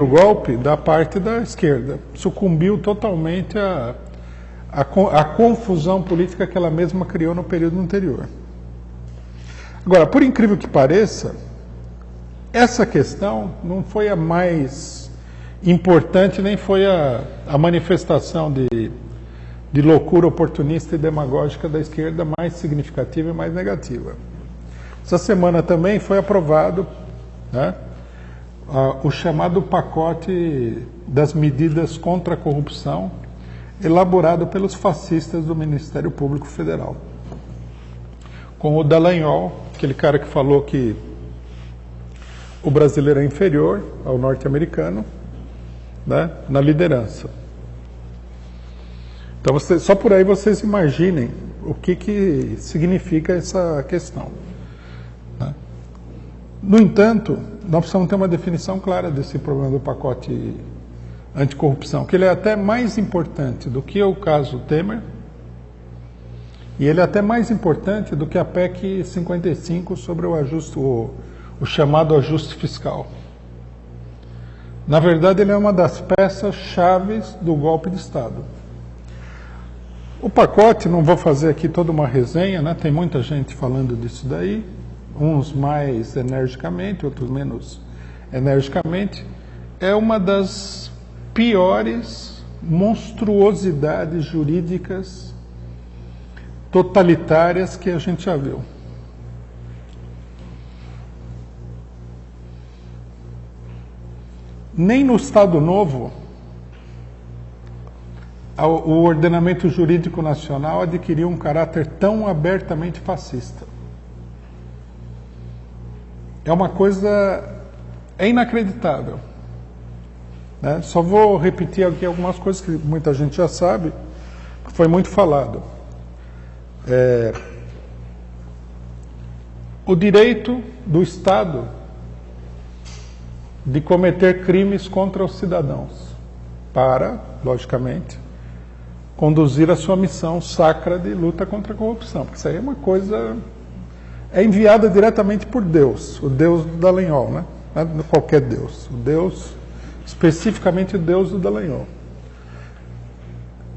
o golpe da parte da esquerda. Sucumbiu totalmente à confusão política que ela mesma criou no período anterior. Agora, por incrível que pareça, essa questão não foi a mais importante, nem foi a manifestação de loucura oportunista e demagógica da esquerda mais significativa e mais negativa. Essa semana também foi aprovado, né, o chamado pacote das medidas contra a corrupção, elaborado pelos fascistas do Ministério Público Federal. Com o Dallagnol, aquele cara que falou que o brasileiro é inferior ao norte-americano, né, na liderança. Então, só por aí vocês imaginem o que significa essa questão. Né? No entanto, nós precisamos ter uma definição clara desse problema do pacote anticorrupção, que ele é até mais importante do que o caso Temer, e ele é até mais importante do que a PEC 55 sobre o chamado ajuste fiscal. Na verdade, ele é uma das peças-chave do golpe de Estado. O pacote, não vou fazer aqui toda uma resenha, né? Tem muita gente falando disso daí, uns mais energicamente, outros menos energicamente, é uma das piores monstruosidades jurídicas totalitárias que a gente já viu. Nem no Estado Novo o ordenamento jurídico nacional adquiriu um caráter tão abertamente fascista. É uma coisa inacreditável. Né? Só vou repetir aqui algumas coisas que muita gente já sabe, que foi muito falado. O direito do Estado de cometer crimes contra os cidadãos, para, logicamente, conduzir a sua missão sacra de luta contra a corrupção. Porque isso aí é uma coisa... É enviada diretamente por Deus, o Deus do Dallagnol, né? Não é qualquer Deus, o Deus, especificamente o Deus do Dallagnol.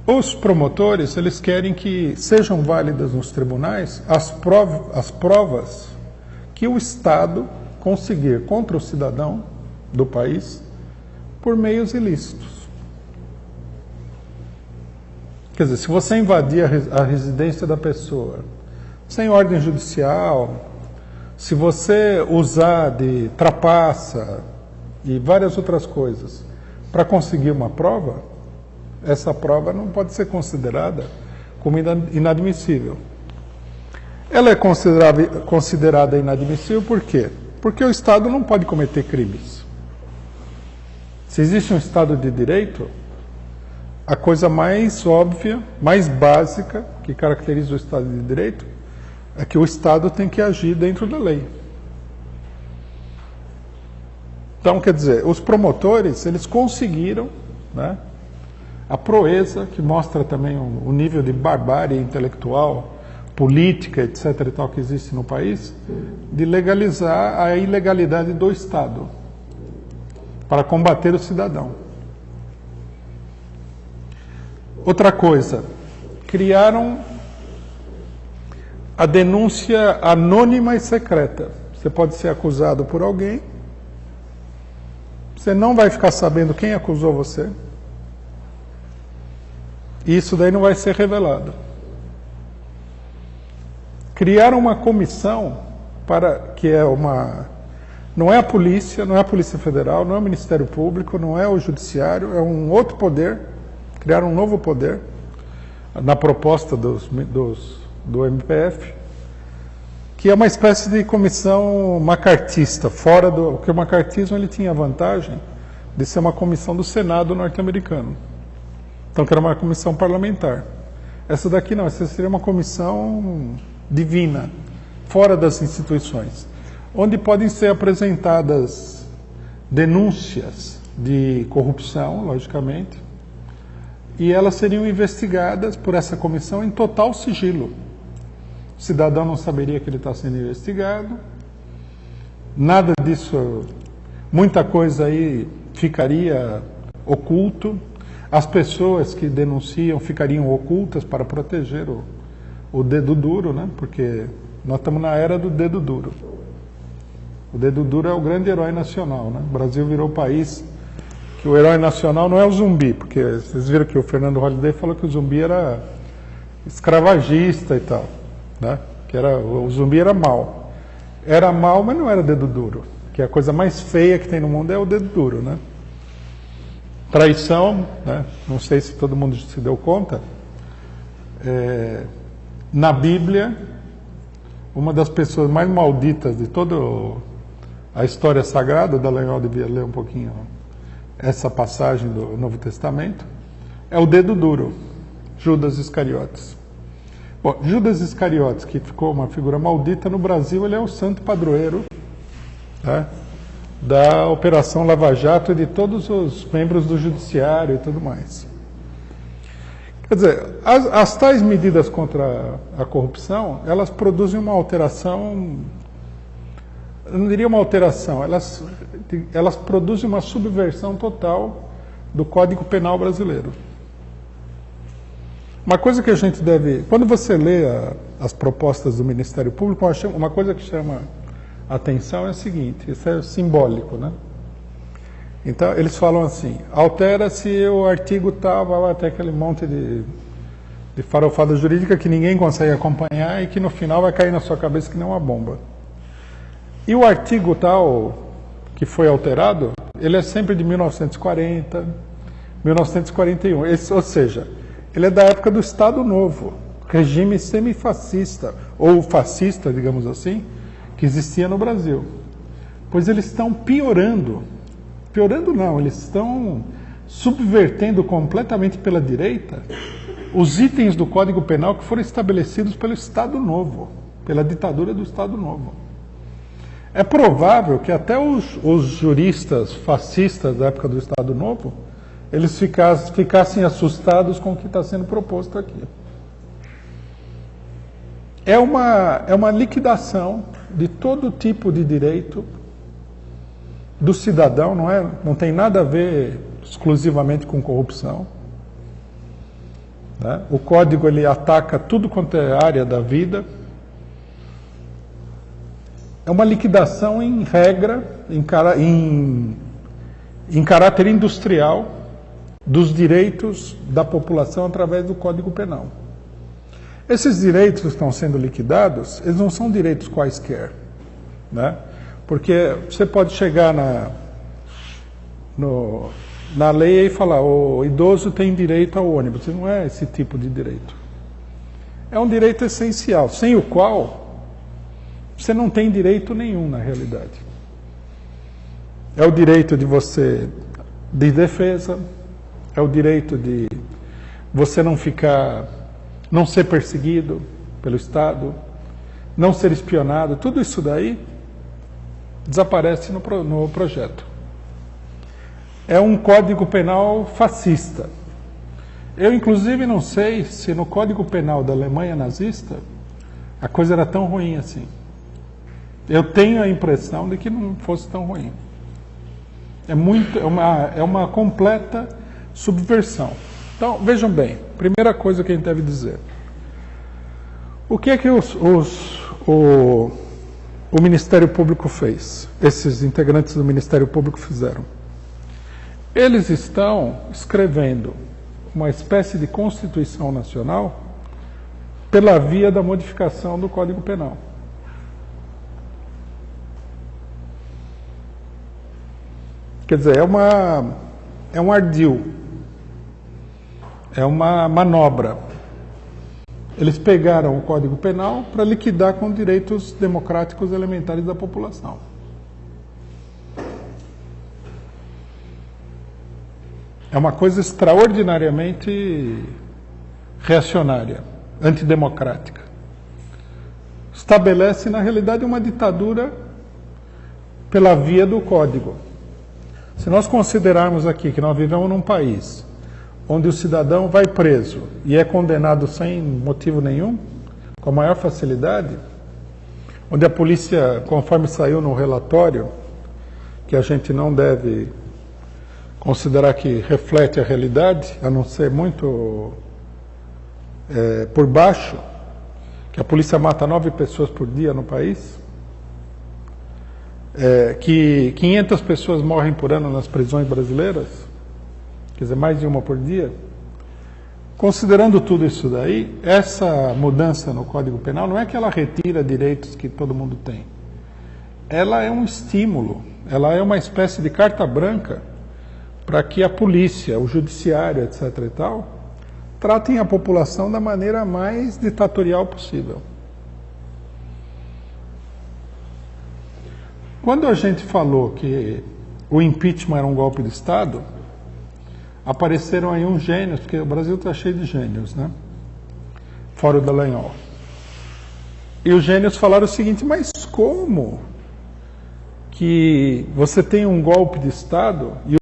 Os promotores, eles querem que sejam válidas nos tribunais as provas que o Estado conseguir contra o cidadão do país por meios ilícitos. Quer dizer, se você invadir a residência da pessoa sem ordem judicial, se você usar de trapaça e várias outras coisas para conseguir uma prova, essa prova não pode ser considerada como inadmissível. Ela é considerada inadmissível por quê? Porque o Estado não pode cometer crimes. Se existe um Estado de Direito, a coisa mais óbvia, mais básica que caracteriza o Estado de Direito é que o Estado tem que agir dentro da lei. Então, quer dizer, os promotores, eles conseguiram, né, a proeza, que mostra também o nível de barbárie intelectual, política, etc. e tal, que existe no país, de legalizar a ilegalidade do Estado para combater o cidadão. Outra coisa, criaram a denúncia anônima e secreta. Você pode ser acusado por alguém, você não vai ficar sabendo quem acusou você, e isso daí não vai ser revelado. Criaram uma comissão que é uma... Não é a polícia, não é a Polícia Federal, não é o Ministério Público, não é o Judiciário, é um outro poder. Criaram um novo poder na proposta do MPF, que é uma espécie de comissão macartista, porque o macartismo ele tinha a vantagem de ser uma comissão do Senado norte-americano. Então, que era uma comissão parlamentar. Essa daqui não, essa seria uma comissão divina, fora das instituições, onde podem ser apresentadas denúncias de corrupção, logicamente, e elas seriam investigadas por essa comissão em total sigilo. O cidadão não saberia que ele está sendo investigado, nada disso, muita coisa aí ficaria oculto, as pessoas que denunciam ficariam ocultas para proteger o dedo duro, né? Porque nós estamos na era do dedo duro. O dedo duro é o grande herói nacional, né? O Brasil virou o país que o herói nacional não é o zumbi, porque vocês viram que o Fernando Holliday falou que o zumbi era escravagista e tal, né? Que o zumbi era mau. Era mau, mas não era dedo duro, que a coisa mais feia que tem no mundo é o dedo duro, né? Traição, né? Não sei se todo mundo se deu conta, na Bíblia, uma das pessoas mais malditas de toda a história sagrada, Dallagnol devia ler um pouquinho essa passagem do Novo Testamento, é o dedo duro, Judas Iscariotes. Bom, Judas Iscariotes, que ficou uma figura maldita no Brasil, ele é o santo padroeiro, né, da Operação Lava Jato e de todos os membros do Judiciário e tudo mais. Quer dizer, as tais medidas contra a corrupção, elas produzem uma alteração, eu não diria uma alteração, elas produzem uma subversão total do Código Penal brasileiro. Uma coisa que a gente deve... Quando você lê as propostas do Ministério Público, uma coisa que chama a atenção é o seguinte, isso é simbólico, né? Então, eles falam assim, altera-se o artigo tal, vai até aquele monte de farofada jurídica que ninguém consegue acompanhar e que no final vai cair na sua cabeça que nem uma bomba. E o artigo tal que foi alterado, ele é sempre de 1940, 1941, ou seja, ele é da época do Estado Novo, regime semifascista, ou fascista, digamos assim, que existia no Brasil. Pois eles estão piorando não, eles estão subvertendo completamente pela direita os itens do Código Penal que foram estabelecidos pelo Estado Novo, pela ditadura do Estado Novo. É provável que até os juristas fascistas da época do Estado Novo, eles ficassem assustados com o que está sendo proposto aqui. É uma liquidação de todo tipo de direito do cidadão, não tem nada a ver exclusivamente com corrupção, né? O Código ele ataca tudo quanto é área da vida. É uma liquidação em regra, em caráter industrial, dos direitos da população através do Código Penal. Esses direitos que estão sendo liquidados, eles não são direitos quaisquer, né? Porque você pode chegar na lei e falar, o idoso tem direito ao ônibus. Não é esse tipo de direito. É um direito essencial, sem o qual você não tem direito nenhum na realidade. É o direito de defesa, é o direito de você não ser perseguido pelo Estado, não ser espionado, tudo isso daí desaparece no projeto. É um Código Penal fascista. Eu, inclusive, não sei se no Código Penal da Alemanha nazista a coisa era tão ruim assim. Eu tenho a impressão de que não fosse tão ruim. É uma completa subversão. Então, vejam bem, primeira coisa que a gente deve dizer. O que é que o Ministério Público fez? Esses integrantes do Ministério Público fizeram. Eles estão escrevendo uma espécie de Constituição Nacional pela via da modificação do Código Penal. Quer dizer, é um ardil, é uma manobra. Eles pegaram o Código Penal para liquidar com direitos democráticos elementares da população. É uma coisa extraordinariamente reacionária, antidemocrática. Estabelece, na realidade, uma ditadura pela via do Código. Se nós considerarmos aqui que nós vivemos num país onde o cidadão vai preso e é condenado sem motivo nenhum, com a maior facilidade, onde a polícia, conforme saiu no relatório, que a gente não deve considerar que reflete a realidade, a não ser muito por baixo, que a polícia mata 9 pessoas por dia no país, que 500 pessoas morrem por ano nas prisões brasileiras, quer dizer, mais de uma por dia. Considerando tudo isso daí, essa mudança no Código Penal não é que ela retira direitos que todo mundo tem. Ela é um estímulo, ela é uma espécie de carta branca para que a polícia, o judiciário, etc. e tal, tratem a população da maneira mais ditatorial possível. Quando a gente falou que o impeachment era um golpe de Estado, apareceram aí uns gênios, porque o Brasil está cheio de gênios, né? Fora o Dallagnol. E os gênios falaram o seguinte: mas como que você tem um golpe de Estado e